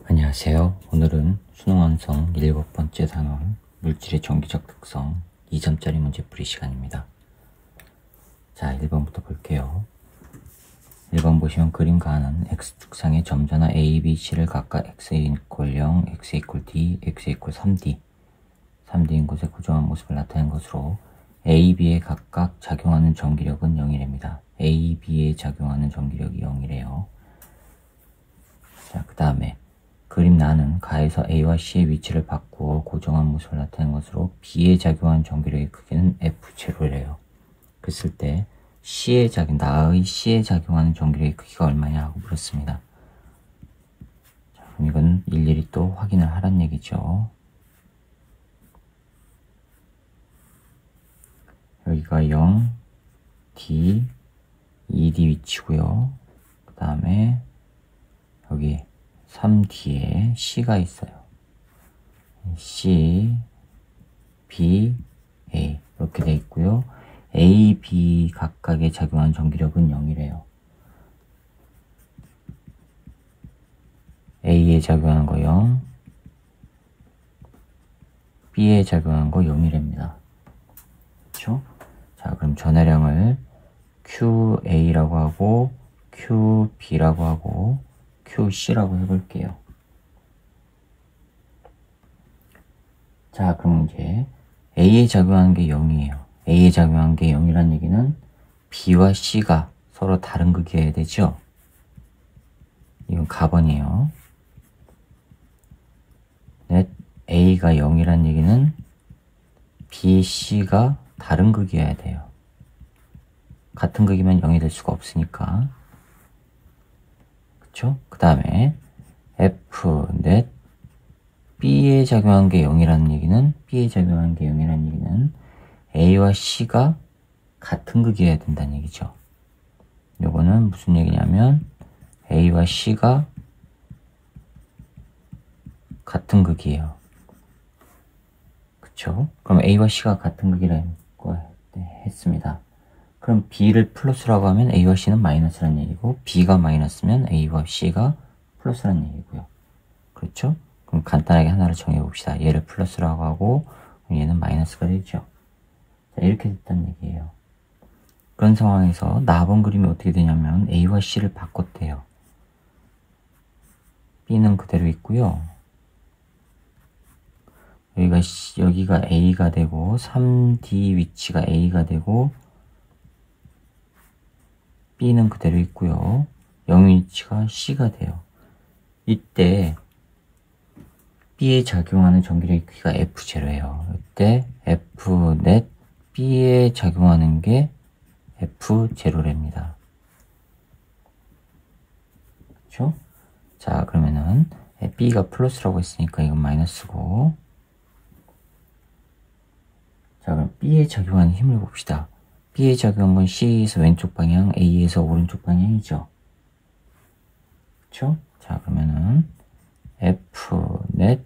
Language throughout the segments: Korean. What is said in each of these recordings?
안녕하세요. 오늘은 수능 완성 7번째 단원 물질의 정기적 특성 2점짜리 문제풀이 시간입니다. 자, 1번부터 볼게요. 1번 보시면 그림 가는 X축상의 점자나 A, B, C를 각각 X=0, X=D, X=3D 3D인 곳에 고정한 모습을 나타낸 것으로 A, B에 각각 작용하는 전기력은 0이랍니다. A, B에 작용하는 전기력이 0이래요. 자, 그 다음에 그림 나는 가에서 A와 C의 위치를 바꾸어 고정한 모습을 나타낸 것으로 B에 작용한 전기력의 크기는 F0래요. 그랬을 때 나의 C에 작용하는 전기력의 크기가 얼마냐 하고 물었습니다. 자, 그럼 이건 일일이 또 확인을 하란 얘기죠. 여기가 0, D, 2D 위치고요. 그 다음에 여기 3D에 C가 있어요. C, B, A 이렇게 돼 있고요. A, B 각각에 작용한 전기력은 0이래요. A에 작용한 거 0, B에 작용한 거 0이랍니다. 그렇죠? 자, 그럼 전해량을 QA라고 하고 QB라고 하고 QC라고 해볼게요. 자, 그럼 이제 A에 작용하는 게 0이에요. A에 작용한 게 0이란 얘기는 B와 C가 서로 다른 극이어야 되죠? 이건 가번이에요. A가 0이란 얘기는 B, C가 다른 극이어야 돼요. 같은 극이면 0이 될 수가 없으니까. 그쵸? 그 다음에 F, 넷, B에 작용한 게 0이라는 얘기는 A와 C가 같은 극이어야 된다는 얘기죠. 요거는 무슨 얘기냐면 A와 C가 같은 극이에요. 그쵸? 그럼 A와 C가 같은 극이라는 거 했습니다. 그럼 B를 플러스라고 하면 A와 C는 마이너스라는 얘기고 B가 마이너스면 A와 C가 플러스라는 얘기고요. 그렇죠? 그럼 간단하게 하나를 정해봅시다. 얘를 플러스라고 하고 얘는 마이너스가 되죠. 자, 이렇게 됐다는 얘기예요. 그런 상황에서 나번 그림이 어떻게 되냐면 A와 C를 바꿨대요. B는 그대로 있고요. 여기가 A가 되고 3D 위치가 A가 되고 B는 그대로 있고요. 0 위치가 C가 돼요. 이때 B에 작용하는 전기력의 크기가 F0예요. 이때 F넷 B에 작용하는 게 F0랍니다. 그렇죠? 자, 그러면은 B가 플러스라고 했으니까 이건 마이너스고. 자, 그럼 B에 작용하는 힘을 봅시다. B에 작용한 건 C에서 왼쪽 방향, A에서 오른쪽 방향이죠. 그쵸? 자, 그러면은 F 넷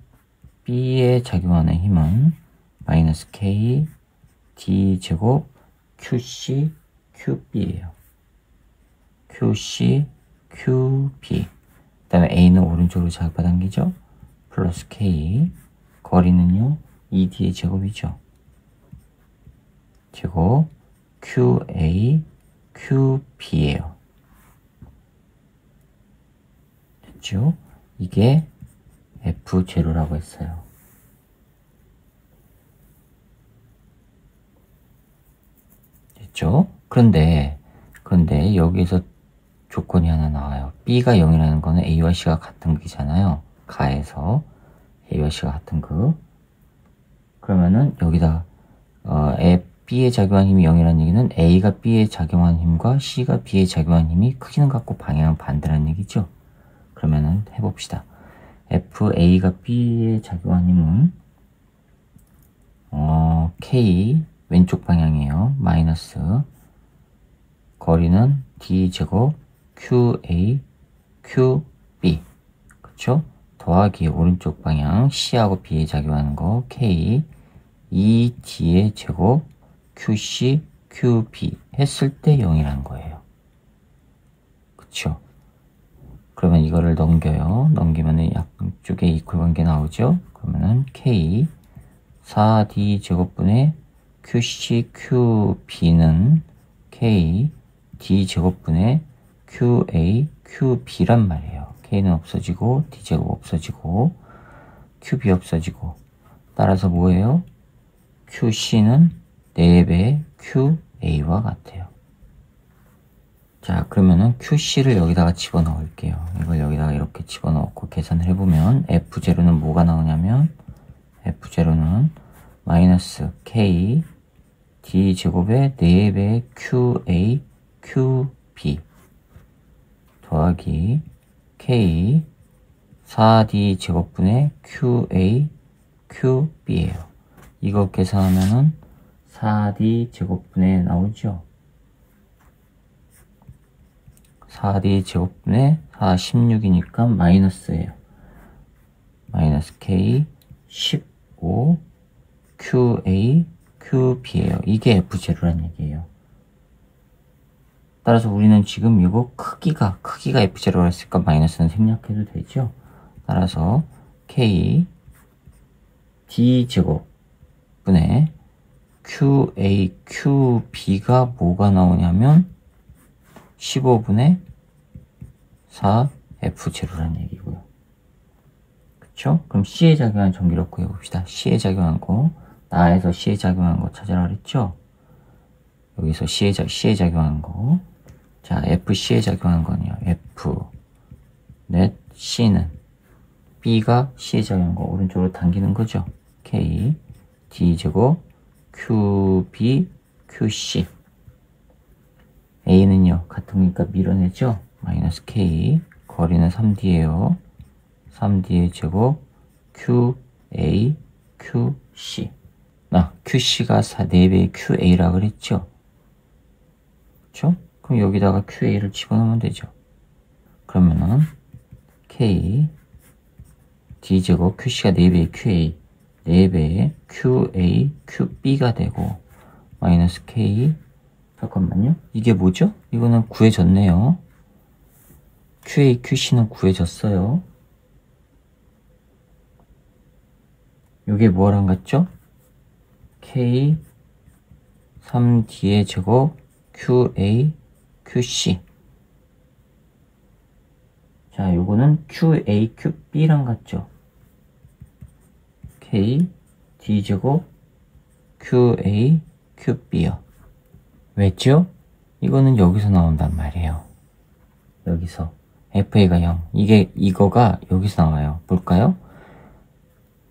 B에 작용하는 힘은 마이너스 K D 제곱 QC QB예요. QC QB. 그 다음에 A는 오른쪽으로 잡아당기죠. 플러스 K. 거리는요 2D의 제곱이죠. 제곱 QA QB예요. 됐죠? 이게 F0라고 했어요. 됐죠? 그런데 여기에서 조건이 하나 나와요. B가 0이라는 거는 A와 C가 같은 극이잖아요. 가에서 A와 C가 같은 극. 그러면은 여기다 B에 작용한 힘이 0이라는 얘기는 A가 B에 작용한 힘과 C가 B에 작용한 힘이 크기는 같고 방향은 반대라는 얘기죠. 그러면은 해봅시다. FA가 B에 작용한 힘은 K 왼쪽 방향이에요. 마이너스 거리는 D제곱 QA QB 그쵸? 더하기 오른쪽 방향 C하고 B에 작용하는 거 K 2D의 제곱 QC QB 했을 때 0이라는 거예요. 그쵸? 그러면 이거를 넘겨요. 넘기면은 양쪽에 이퀄 관계 나오죠. 그러면은 K 4D 제곱분의 QC QB는 K D 제곱분의 QA QB란 말이에요. K는 없어지고 D 제곱 없어지고 QB 없어지고, 따라서 뭐예요? QC는 4배 QA와 같아요. 자, 그러면은 QC를 여기다가 집어넣을게요. 이걸 여기다가 이렇게 집어넣고 계산을 해보면 F0는 뭐가 나오냐면 F0는 마이너스 K D 제곱의 4배 QA QB 더하기 K 4D 제곱분의 QA QB예요. 이거 계산하면은 4D 제곱분의 나오죠. 4D 제곱분의 4, 16이니까 마이너스예요. 마이너스 K 15 QA QB예요. 이게 F0란 얘기예요. 따라서 우리는 지금 이거 크기가 F0라 했으니까 마이너스는 생략해도 되죠. 따라서 K D 제곱분의 QA QB가 뭐가 나오냐면 15분의 4 F0란 얘기고요. 그쵸? 그럼 C에 작용한 전기력 구해봅시다. C에 작용한 거, 나에서 C에 작용한 거 찾으라 그랬죠? 여기서 C에 작용한 거. 자, FC에 작용한 거는요. F 넷 C는 B가 C에 작용한 거 오른쪽으로 당기는 거죠. K D 제곱 QB QC. A는요, 같은 거니까 밀어내죠. 마이너스 K, 거리는 3D예요. 3D의 제곱 QA QC. QC가 4배의 QA라 그랬죠. 그쵸? 그럼 여기다가 QA를 집어넣으면 되죠. 그러면은 K D 제곱 QC가 4배의 QA, 4배의 QA QB가 되고, 마이너스 K, 잠깐만요. 이게 뭐죠? 이거는 구해졌네요. QA, QC는 구해졌어요. 이게 뭐랑 같죠? K 3D의 제곱 QA QC. 자, 요거는 QA QB랑 같죠? K D 제곱 QA QB요. 왜죠? 이거는 여기서 나온단 말이에요. 여기서 FA가 0. 이거가 여기서 나와요. 볼까요?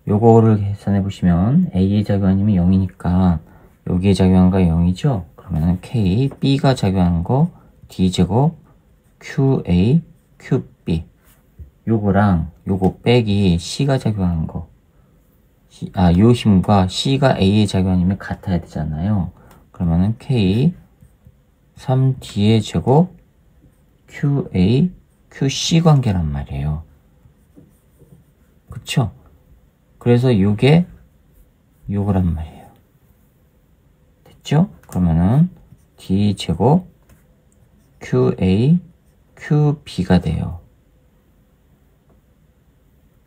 요거를 계산해 보시면 A의 작용하면 0이니까 여기에 작용한 거 0이죠? 그러면은 K, B가 작용한 거 D제곱 QA QB. 요거랑 요거 빼기 C가 작용한 거, 요 힘과 C가 A에 작용하면 같아야 되잖아요. 그러면은 K 3D의 제곱 QA QC 관계란 말이에요. 그쵸? 그래서 요게 요거란 말이에요. 됐죠? 그러면은 D 제곱 QA QB가 돼요.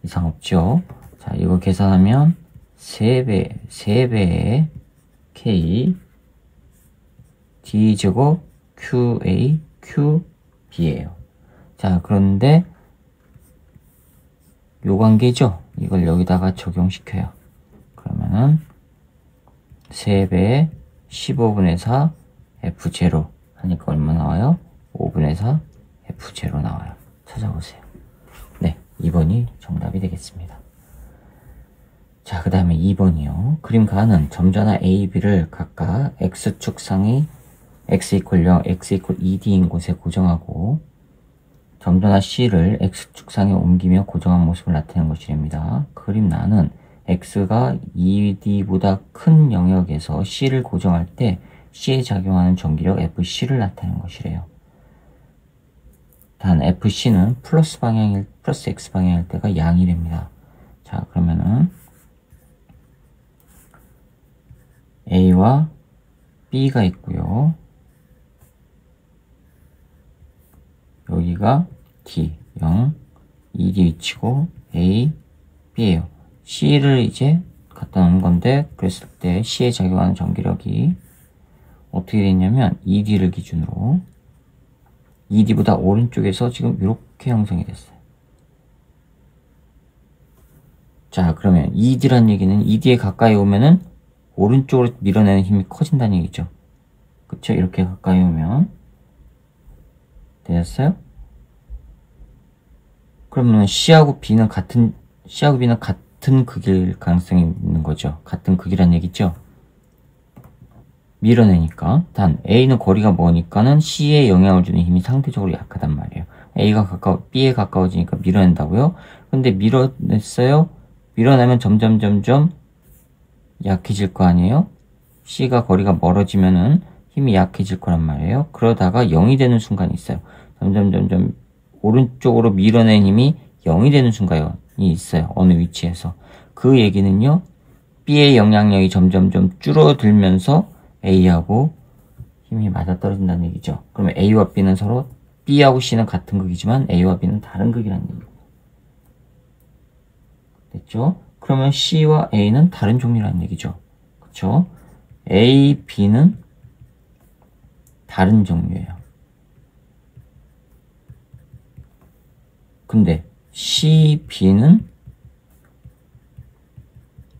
이상 없죠? 자, 이거 계산하면 3배의 K D 제곱 QA QB예요. 자, 그런데 요 관계죠? 이걸 여기다가 적용시켜요. 그러면은 3배의 15분의 4 F0 하니까 얼마 나와요? 5분의 4 F0 나와요. 찾아보세요. 네, 2번이 정답이 되겠습니다. 자, 그 다음에 2번이요. 그림 가는 점전화 A, B를 각각 X축상이 X = 0, X = 2D인 곳에 고정하고 점전화 C를 X축상에 옮기며 고정한 모습을 나타내는 것이랍니다. 그림 나는 X가 2D보다 큰 영역에서 C를 고정할 때 C에 작용하는 전기력 FC를 나타내는 것이래요. 단 FC는 플러스 X 방향일 때가 양이랍니다. 자, 그러면은 A와 B가 있고요. 여기가 D, 0, ED 위치고 A, B예요. C를 이제 갖다 놓은 건데, 그랬을 때 C에 작용하는 전기력이 어떻게 됐냐면 ED를 기준으로 ED보다 오른쪽에서 지금 이렇게 형성이 됐어요. 자, 그러면 ED란 얘기는 ED에 가까이 오면은 오른쪽으로 밀어내는 힘이 커진다는 얘기죠. 그쵸? 이렇게 가까이 오면 되셨어요? 그러면 C하고 B는 같은 극일 가능성이 있는 거죠. 같은 극이란 얘기죠. 밀어내니까. 단 A는 거리가 머니까는 C에 영향을 주는 힘이 상대적으로 약하단 말이에요. B에 가까워지니까 밀어낸다고요? 근데 밀어냈어요? 밀어내면 점점 약해질 거 아니에요? C가 거리가 멀어지면은 힘이 약해질 거란 말이에요. 그러다가 0이 되는 순간이 있어요. 점점 오른쪽으로 밀어낸 힘이 0이 되는 순간이 있어요. 어느 위치에서. 그 얘기는요, B의 영향력이 점점 줄어들면서 A하고 힘이 맞아떨어진다는 얘기죠. 그러면 A와 B는 서로, B하고 C는 같은 극이지만 A와 B는 다른 극이라는 얘기예요. 됐죠? 그러면 C와 A는 다른 종류라는 얘기죠. 그쵸? A, B는 다른 종류예요. 근데 C, B는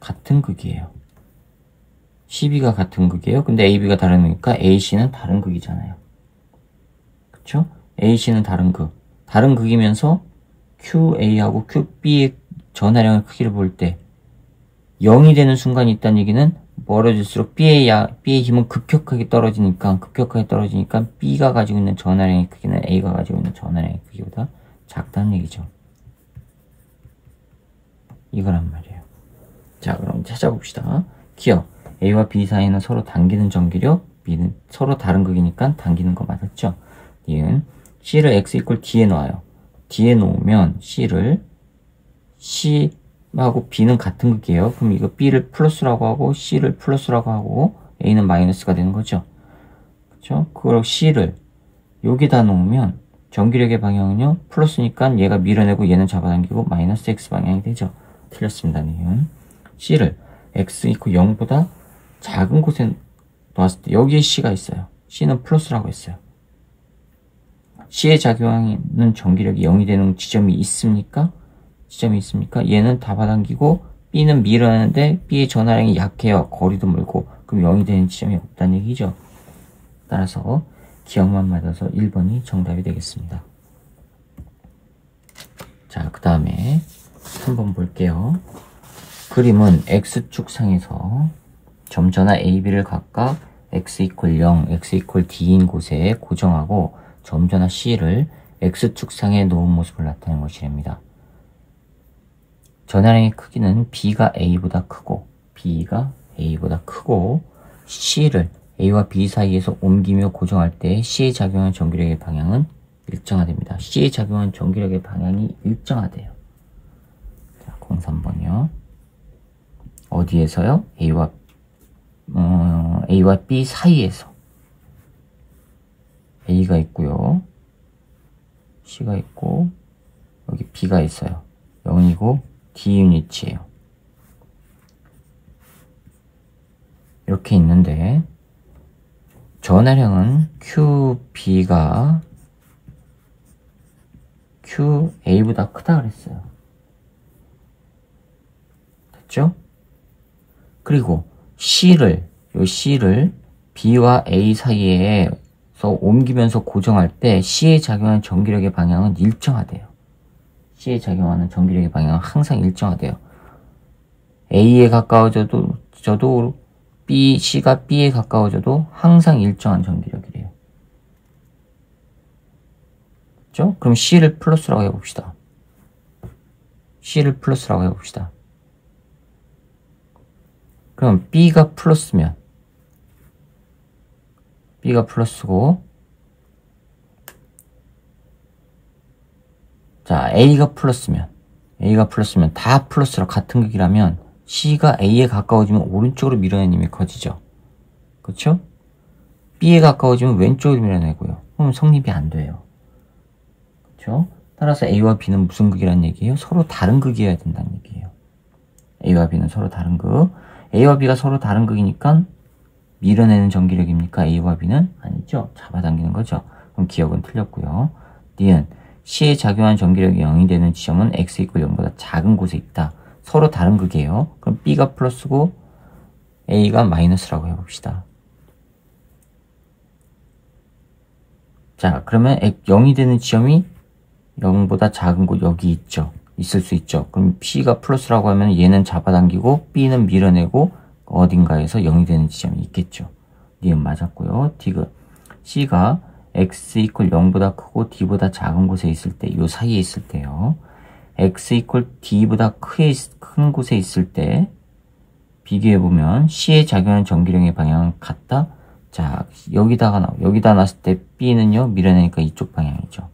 같은 극이에요. CB가 같은 극이에요. 근데 AB가 다른 극이니까 AC는 다른 극이잖아요. 그쵸? AC는 다른 극. 다른 극이면서 QA하고 QB의 전하량의 크기를 볼 때 0이 되는 순간이 있다는 얘기는 멀어질수록 B의 힘은 급격하게 떨어지니까 B가 가지고 있는 전하량의 크기는 A가 가지고 있는 전하량의 크기보다 작다는 얘기죠. 이거란 말이에요. 자, 그럼 찾아봅시다. 기억. A와 B 사이는 서로 당기는 전기력, B는 서로 다른 극이니까 당기는 거 맞았죠? 니은 C를 X 이퀄 D에 놓아요. D에 놓으면 C하고 B는 같은 극이에요. 그럼 이거 B를 플러스라고 하고 C를 플러스라고 하고 A는 마이너스가 되는 거죠. 그쵸? 그리고 C를 여기다 놓으면 전기력의 방향은요, 플러스니까 얘가 밀어내고 얘는 잡아당기고 마이너스 X 방향이 되죠. 틀렸습니다. 니은 C를 X 이퀄 0보다 작은 곳에 놨을 때 여기에 C가 있어요. C는 플러스라고 했어요. C에 작용하는 전기력이 0이 되는 지점이 있습니까? 얘는 잡아당기고 B는 밀어내는데 B의 전하량이 약해요. 거리도 멀고. 그럼 0이 되는 지점이 없다는 얘기죠. 따라서 기억만 맞아서 1번이 정답이 되겠습니다. 자, 그 다음에 한번 볼게요. 그림은 X축 상에서 점전화 AB를 각각 X 이퀄 0, X 이퀄 D인 곳에 고정하고 점전화 C를 X축 상에 놓은 모습을 나타낸 것이랍니다. 전하량의 크기는 B가 A보다 크고 C를 A와 B 사이에서 옮기며 고정할 때 C에 작용한 전기력의 방향은 일정하됩니다. C에 작용한 전기력의 방향이 일정하대요. 자, 03번이요. 어디에서요? A와 B 사이에서. A가 있고요. C가 있고, 여기 B가 있어요. 0이고, D 유닛이에요. 이렇게 있는데, 전하량은 QB가 QA보다 크다 그랬어요. 됐죠? 그리고 C를 B와 A 사이에서 옮기면서 고정할 때 C에 작용하는 전기력의 방향은 일정하대요. C에 작용하는 전기력의 방향은 항상 일정하대요. A에 가까워져도 C가 B에 가까워져도 항상 일정한 전기력이래요. 그렇죠? 그럼 C를 플러스라고 해봅시다. 그럼 B가 플러스면 B가 플러스고, 자, A가 플러스면 다 플러스라 같은 극이라면 C가 A에 가까워지면 오른쪽으로 밀어내는 힘이 커지죠. 그쵸? B에 가까워지면 왼쪽으로 밀어내고요. 그럼 성립이 안 돼요. 그쵸? 따라서 A와 B는 무슨 극이란 얘기예요? 서로 다른 극이어야 된다는 얘기예요. A와 B는 서로 다른 극. A와 B가 서로 다른 극이니까 밀어내는 전기력입니까? A와 B는? 아니죠. 잡아당기는 거죠. 그럼 기억은 틀렸고요. 니은 C에 작용한 전기력이 0이 되는 지점은 X = 0보다 작은 곳에 있다. 서로 다른 극이에요. 그럼 B가 플러스고 A가 마이너스라고 해봅시다. 자, 그러면 0이 되는 지점이 0보다 작은 곳 여기 있죠. 있을 수 있죠. 그럼 P가 플러스라고 하면 얘는 잡아당기고 B는 밀어내고 어딘가에서 0이 되는 지점이 있겠죠. 니은 맞았고요. 디귿 C가 X = 0보다 크고 D보다 작은 곳에 있을 때, 요 사이에 있을 때요. X = D보다 큰 곳에 있을 때 비교해보면 C에 작용하는 전기력의 방향은 같다? 자, 여기다 놨을 때 B는요, 밀어내니까 이쪽 방향이죠.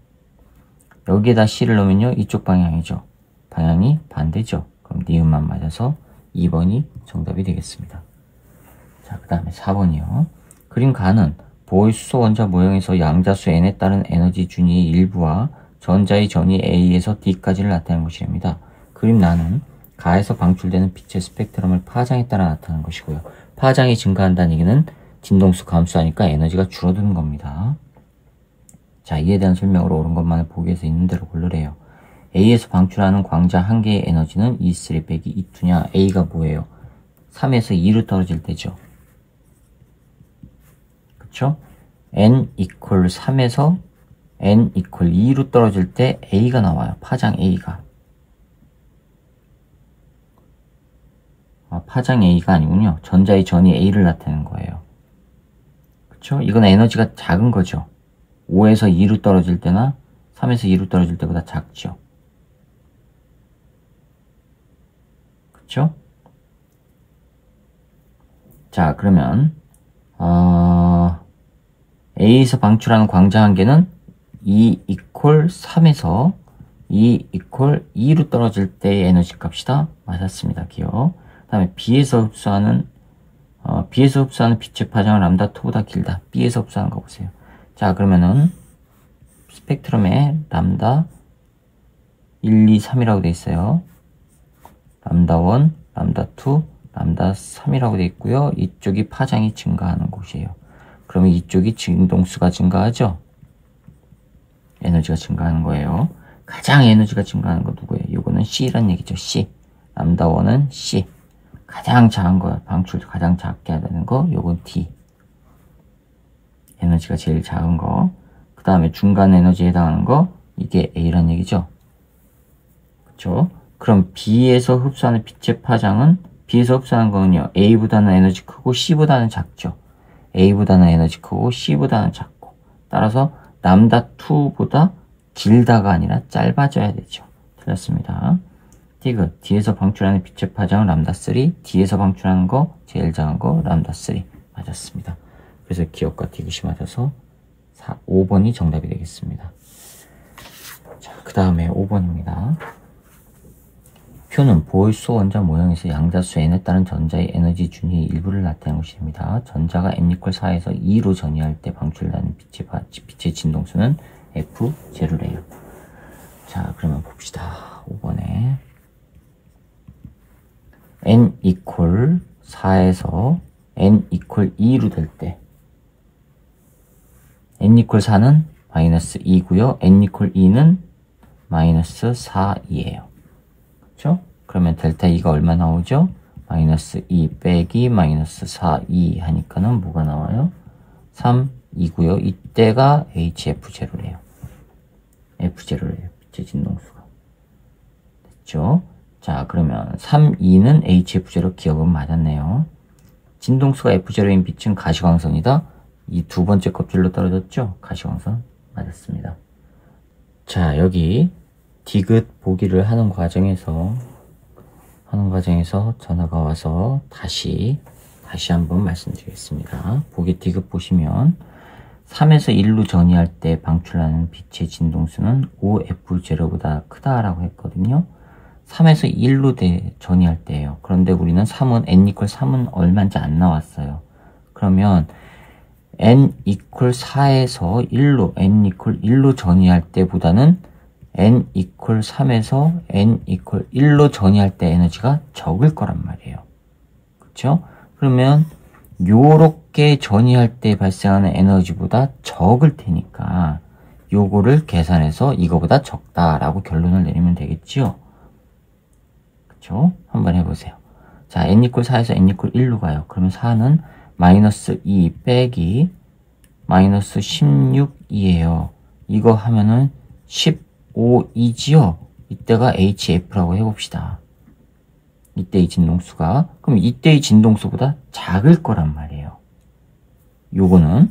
여기에다 C를 넣으면요, 이쪽 방향이죠. 방향이 반대죠. 그럼 니은만 맞아서 2번이 정답이 되겠습니다. 자, 그 다음에 4번이요. 그림 가는 보호의 수소 원자 모형에서 양자수 N에 따른 에너지 준위의 일부와 전자의 전위 A에서 D까지를 나타내는 것이랍니다. 그림 나는 가에서 방출되는 빛의 스펙트럼을 파장에 따라 나타나는 것이고요. 파장이 증가한다는 얘기는 진동수 감소하니까 에너지가 줄어드는 겁니다. 자, 이에 대한 설명으로 옳은 것만을 보기에서 있는 대로 고르래요. A에서 방출하는 광자 한 개의 에너지는 E3 빼기 E2냐? A가 뭐예요? 3에서 2로 떨어질 때죠. 그쵸? N = 3에서 N = 2로 떨어질 때 A가 나와요. 파장 A가. 파장 A가 아니군요. 전자의 전위 A를 나타내는 거예요. 그쵸? 이건 에너지가 작은 거죠. 5에서 2로 떨어질 때나 3에서 2로 떨어질 때보다 작죠. 그쵸? 자, 그러면 A에서 방출하는 광자 한 개는 E = 3에서 E = 2로 떨어질 때의 에너지 값이다. 맞았습니다. 기억. 그 다음에 B에서 흡수하는 빛의 파장은 람다2보다 길다. B에서 흡수하는 거 보세요. 자, 그러면은 스펙트럼에 람다 1, 2, 3이라고 되어 있어요. 람다1, 람다2, 람다3이라고 되어 있고요. 이쪽이 파장이 증가하는 곳이에요. 그러면 이쪽이 진동수가 증가하죠? 에너지가 증가하는 거예요. 가장 에너지가 증가하는 거 누구예요? 이거는 C란 얘기죠. C. 람다1은 C. 가장 작은 거, 방출 가장 작게 해야 되는 거, 요건 D. 에너지가 제일 작은 거. 그 다음에 중간 에너지에 해당하는 거, 이게 A란 얘기죠. 그쵸? 그럼 B에서 흡수하는 빛의 파장은, B에서 흡수하는 거는요, A보다는 에너지 크고 C보다는 작죠. A보다는 에너지 크고 C보다는 작고. 따라서 람다2보다 길다가 아니라 짧아져야 되죠. 틀렸습니다. 디귿 D에서 방출하는 빛의 파장은 람다3, D에서 방출하는 거 제일 작은 거 람다3 맞았습니다. 그래서 기억과 디귿이 맞아서 5번이 정답이 되겠습니다. 자, 그 다음에 5번입니다. 표는 보호의 수소 원자 모형에서 양자수 N에 따른 전자의 에너지 준위의 일부를 나타내는 것입니다. 전자가 N = 4에서 2로 전이할 때 방출되는 빛의 진동수는 F0래요. 자, 그러면 봅시다. 5번에 N = 4에서 N = 2로 될 때 N = 4는 -2고요. N = 2는 -4이에요. 그렇죠? 그러면 델타 E가 얼마 나오죠? -2 빼기 -4, 2 하니까는 뭐가 나와요? 3, 2고요. 이때가 HF0래요. F0래요. 빛의 진동수가. 됐죠? 자, 그러면 3, 2는 HF0 기억은 맞았네요. 진동수가 F0인 빛은 가시광선이다. 이 두 번째 껍질로 떨어졌죠? 가시광선 맞았습니다. 자, 여기 디귿 보기를 하는 과정에서 전화가 와서 다시 한번 말씀드리겠습니다. 보기 디귿 보시면 3에서 1로 전이할 때 방출하는 빛의 진동수는 5F0보다 크다라고 했거든요. 3에서 1로 전이할 때예요. 그런데 우리는 3은 N = 3은 얼마인지 안 나왔어요. 그러면 N = 4에서 1로 N = 1로 전이할 때보다는 n equal 3에서 n equal 1로 전이할 때 에너지가 적을 거란 말이에요. 그쵸? 그러면 요렇게 전이할 때 발생하는 에너지보다 적을 테니까 요거를 계산해서 이거보다 적다라고 결론을 내리면 되겠지요. 그쵸? 한번 해보세요. 자, n equal 4에서 n equal 1로 가요. 그러면 4는 마이너스 2 빼기 마이너스 16이에요. 이거 하면은 15이지요. 이때가 HF라고 해봅시다. 이때의 진동수가. 그럼 이때의 진동수보다 작을 거란 말이에요. 요거는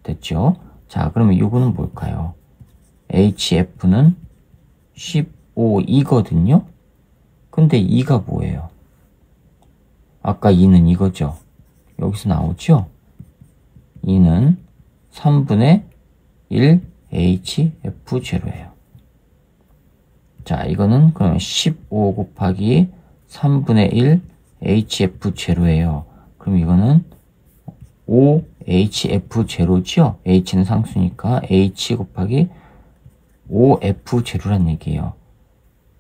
됐죠? 자, 그러면 요거는 뭘까요? HF는 15이거든요? 근데 2가 뭐예요? 아까 2는 이거죠? 여기서 나오죠? 2는 3분의 1 HF0예요. 자, 이거는 그러면 15 곱하기 3분의 1 HF0예요. 그럼 이거는 5HF0죠? H는 상수니까 H 곱하기 5F0란 얘기예요.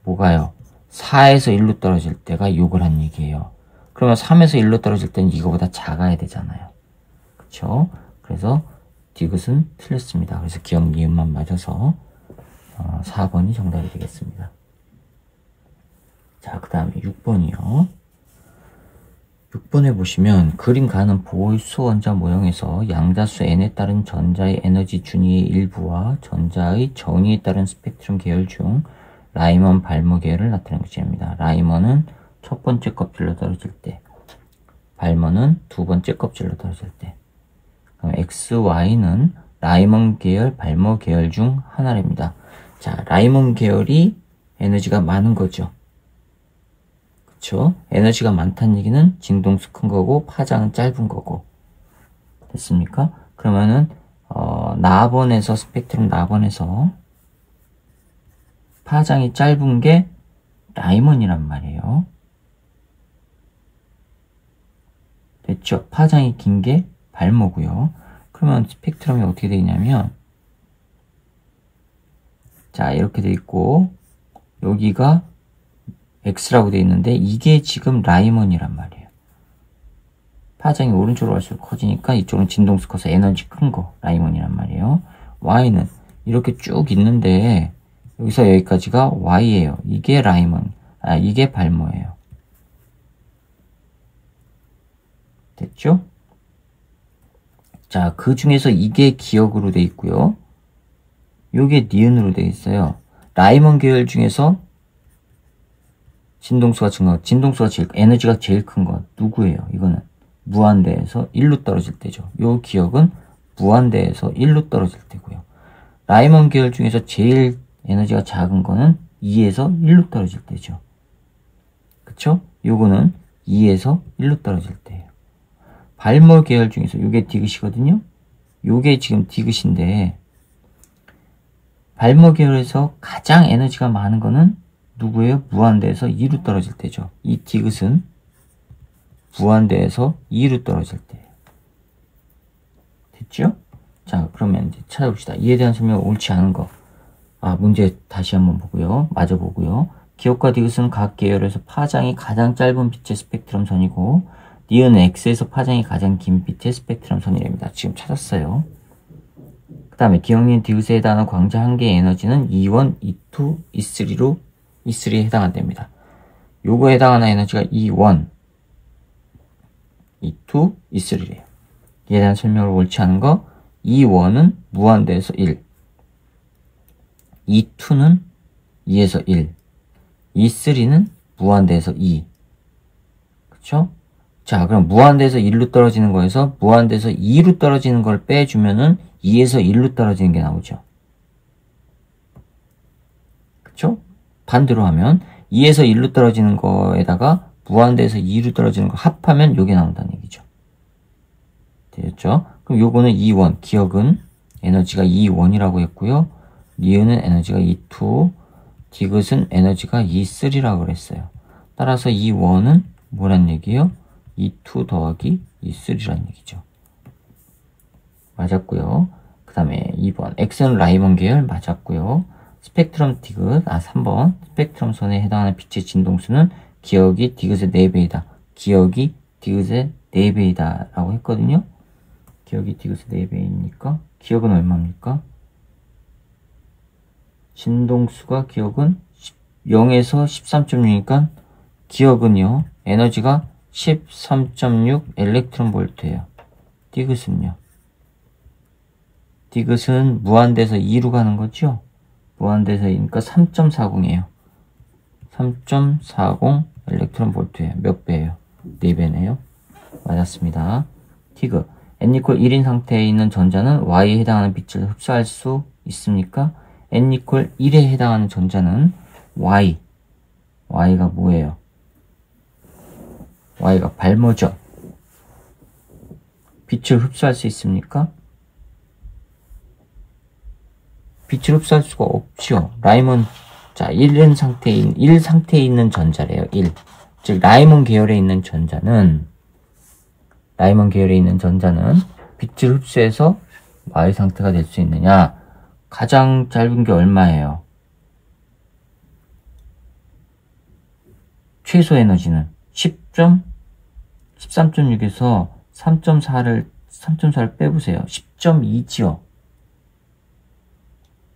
뭐가요? 4에서 1로 떨어질 때가 요걸 한 얘기예요. 그러면 3에서 1로 떨어질 때는 이거보다 작아야 되잖아요. 그쵸? 그래서 디귿은 틀렸습니다. 그래서 기억 니은만 맞아서 4번이 정답이 되겠습니다. 자, 그 다음에 6번이요. 6번에 보시면 그림 가는 보홀수 원자 모형에서 양자수 n에 따른 전자의 에너지 준위의 일부와 전자의 전위에 따른 스펙트럼 계열 중 라이먼 발모 계열을 나타내는 것입니다. 라이먼은 첫 번째 껍질로 떨어질 때, 발모는 두 번째 껍질로 떨어질 때. 그럼 X, Y는 라이먼 계열, 발모 계열 중 하나랍니다. 자, 라이먼 계열이 에너지가 많은 거죠. 그쵸? 에너지가 많다는 얘기는 진동수 큰 거고 파장은 짧은 거고. 됐습니까? 그러면은 나번에서 스펙트럼 나번에서 파장이 짧은 게 라이먼이란 말이에요. 됐죠? 파장이 긴 게 발모고요. 그러면 스펙트럼이 어떻게 되냐면 자, 이렇게 돼 있고 여기가 X라고 돼 있는데 이게 지금 라이먼이란 말이에요. 파장이 오른쪽으로 갈수록 커지니까 이쪽은 진동수 커서 에너지 큰 거 라이먼이란 말이에요. Y는 이렇게 쭉 있는데 여기서 여기까지가 Y예요. 이게 라이먼, 이게 발모예요. 됐죠? 자, 그 중에서 이게 기억으로 돼 있고요. 요게 니은으로 돼 있어요. 라이먼 계열 중에서 진동수가 에너지가 제일 큰 건 누구예요? 이거는 무한대에서 1로 떨어질 때죠. 요 기억은 무한대에서 1로 떨어질 때고요. 라이먼 계열 중에서 제일 에너지가 작은 거는 2에서 1로 떨어질 때죠. 그쵸? 요거는 2에서 1로 떨어질 때예요. 발모 계열 중에서 요게 디귿이거든요. 요게 지금 디귿인데 발모 계열에서 가장 에너지가 많은 거는 누구예요? 무한대에서 2로 떨어질 때죠. 이 디귿은 무한대에서 2로 떨어질 때예요. 됐죠? 자, 그러면 이제 찾아봅시다. 이에 대한 설명 옳지 않은 거. 문제 다시 한번 보고요. 마저 보고요. 기억과 디귿은 각 계열에서 파장이 가장 짧은 빛의 스펙트럼 선이고 니은은 X에서 파장이 가장 긴 빛의 스펙트럼 선이랍니다. 지금 찾았어요. 그 다음에 기억니은 디귿에 해당하는 광자 한 개의 에너지는 E1, E2, E3에 해당한답니다. 요거에 해당하는 에너지가 E1, E2, E3래요. 이에 대한 설명을 옳지 않은 거, E1은 무한대에서 1, E2는 2에서 1, E3는 무한대에서 2. 그쵸? 자, 그럼 무한대에서 1로 떨어지는 거에서 무한대에서 2로 떨어지는 걸 빼주면은 2에서 1로 떨어지는 게 나오죠. 그쵸? 반대로 하면 2에서 1로 떨어지는 거에다가 무한대에서 2로 떨어지는 거 합하면 요게 나온다는 얘기죠. 되셨죠? 그럼 요거는 E1, 기억은 에너지가 E1이라고 했고요. 니은은 에너지가 E2, 디귿은 에너지가 E3라고 그랬어요. 따라서 E1은 뭐란 얘기예요? E2 더하기 E3란 얘기죠. 맞았고요. 그 다음에 2번 X는 라이먼 계열 맞았고요. 스펙트럼 디귿, 3번. 스펙트럼선에 해당하는 빛의 진동수는 기억이 디귿의 4배이다. 기억이 디귿의 4배이다. 라고 했거든요. 기억이 디귿의 4배이니까, 기억은 얼마입니까? 진동수가 기억은 0에서 13.6이니까, 기억은요, 에너지가 13.6 일렉트론 볼트예요. 디귿은요. 디귿은 무한대에서 2로 가는 거죠? 무한대에서 2니까 3.40이에요. 3.40 일렉트론 볼트예요. 몇 배예요? 4배네요. 맞았습니다. 디귿. n=1인 상태에 있는 전자는 Y에 해당하는 빛을 흡수할 수 있습니까? n=1에 해당하는 전자는 Y. Y가 뭐예요? Y가 발모죠. 빛을 흡수할 수 있습니까? 빛을 흡수할 수가 없죠. 라이몬, 자, 1 상태에 있는 전자래요. 1. 즉, 라이몬 계열에 있는 전자는 빛을 흡수해서 Y 상태가 될 수 있느냐? 가장 짧은 게 얼마예요? 최소 에너지는 13.6에서 3.4를 빼보세요. 10.2지요.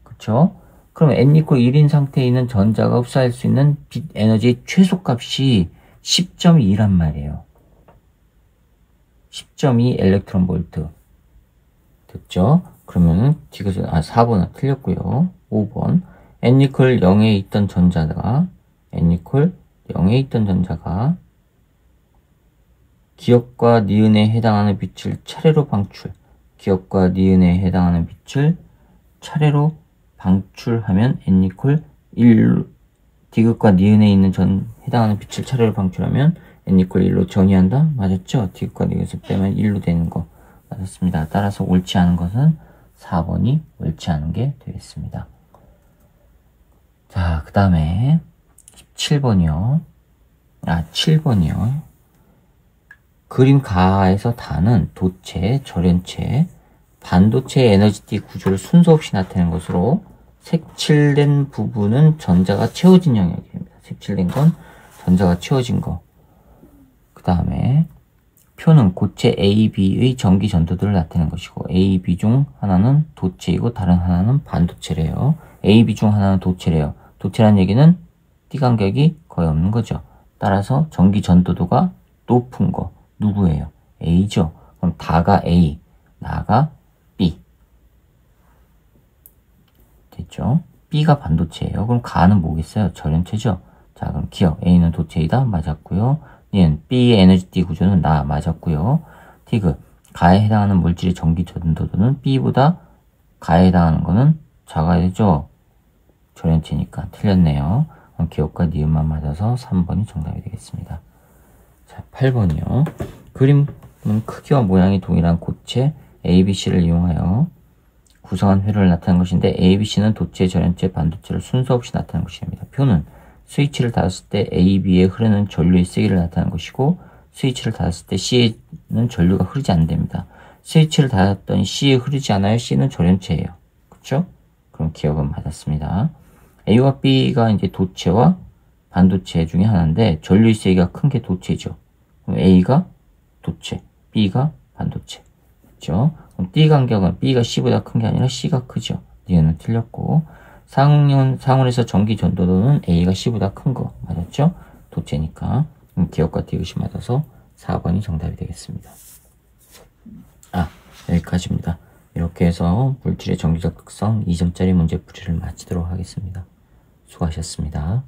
그쵸? 그럼 n=1인 상태에 있는 전자가 흡수할 수 있는 빛 에너지의 최소값이 10.2란 말이에요. 10.2 일렉트론 볼트. 됐죠? 그러면은 디귿은 4번은 틀렸고요. 5번. n=0에 있던 전자가 기억과 니은에 해당하는 빛을 차례로 방출하면 n=1, 디귿과 니은에 있는 해당하는 빛을 차례로 방출하면 n=1로 정의한다? 맞았죠? 디귿과 니은을 빼면 1로 되는 거 맞았습니다. 따라서 옳지 않은 것은 4번이 옳지 않은 게 되겠습니다. 자, 그 다음에 7번이요. 그림 가에서 다는 도체, 절연체, 반도체의 에너지띠 구조를 순서 없이 나타내는 것으로 색칠된 부분은 전자가 채워진 영역입니다. 색칠된 건 전자가 채워진 거. 그 다음에 표는 고체 A, B의 전기 전도들을 나타내는 것이고 A, B 중 하나는 도체이고 다른 하나는 반도체래요. A, B 중 하나는 도체래요. 도체란 얘기는 띠 간격이 거의 없는 거죠. 따라서 전기 전도도가 높은 거 누구예요? A죠. 그럼 다가 A, 나가 B. 됐죠? B가 반도체예요. 그럼 가는 뭐겠어요? 절연체죠. 자, 그럼 기억 A는 도체이다. 맞았고요. 얘는 B의 에너지띠 구조는 나. 맞았고요. 디귿 가에 해당하는 물질의 전기 전도도는 B보다 가에 해당하는 거는 작아야 되죠. 절연체니까 틀렸네요. 그럼 기억과 니은만 맞아서 3번이 정답이 되겠습니다. 자, 8번이요. 그림은 크기와 모양이 동일한 고체 ABC를 이용하여 구성한 회로를 나타낸 것인데 ABC는 도체, 절연체, 반도체를 순서 없이 나타낸 것입니다. 표는 스위치를 닫았을 때 AB에 흐르는 전류의 세기를 나타낸 것이고 스위치를 닫았을 때 C에는 전류가 흐르지 않는답니다. 스위치를 닫았더니 C에 흐르지 않아요. C는 절연체예요. 그쵸? 그럼 기억은 맞았습니다. A와 B가 이제 도체와 반도체 중에 하나인데 전류의 세기가 큰 게 도체죠. 그럼 A가 도체, B가 반도체. 그죠? 그럼 D 간격은 B가 C보다 큰 게 아니라 C가 크죠. 니은은 틀렸고 상온에서 전기 전도도는 A가 C보다 큰 거 맞았죠? 도체니까. 그럼 기억과 디귿이 맞아서 4번이 정답이 되겠습니다. 여기까지입니다. 이렇게 해서 물질의 전기적 특성 2점짜리 문제풀이를 마치도록 하겠습니다. 수고하셨습니다.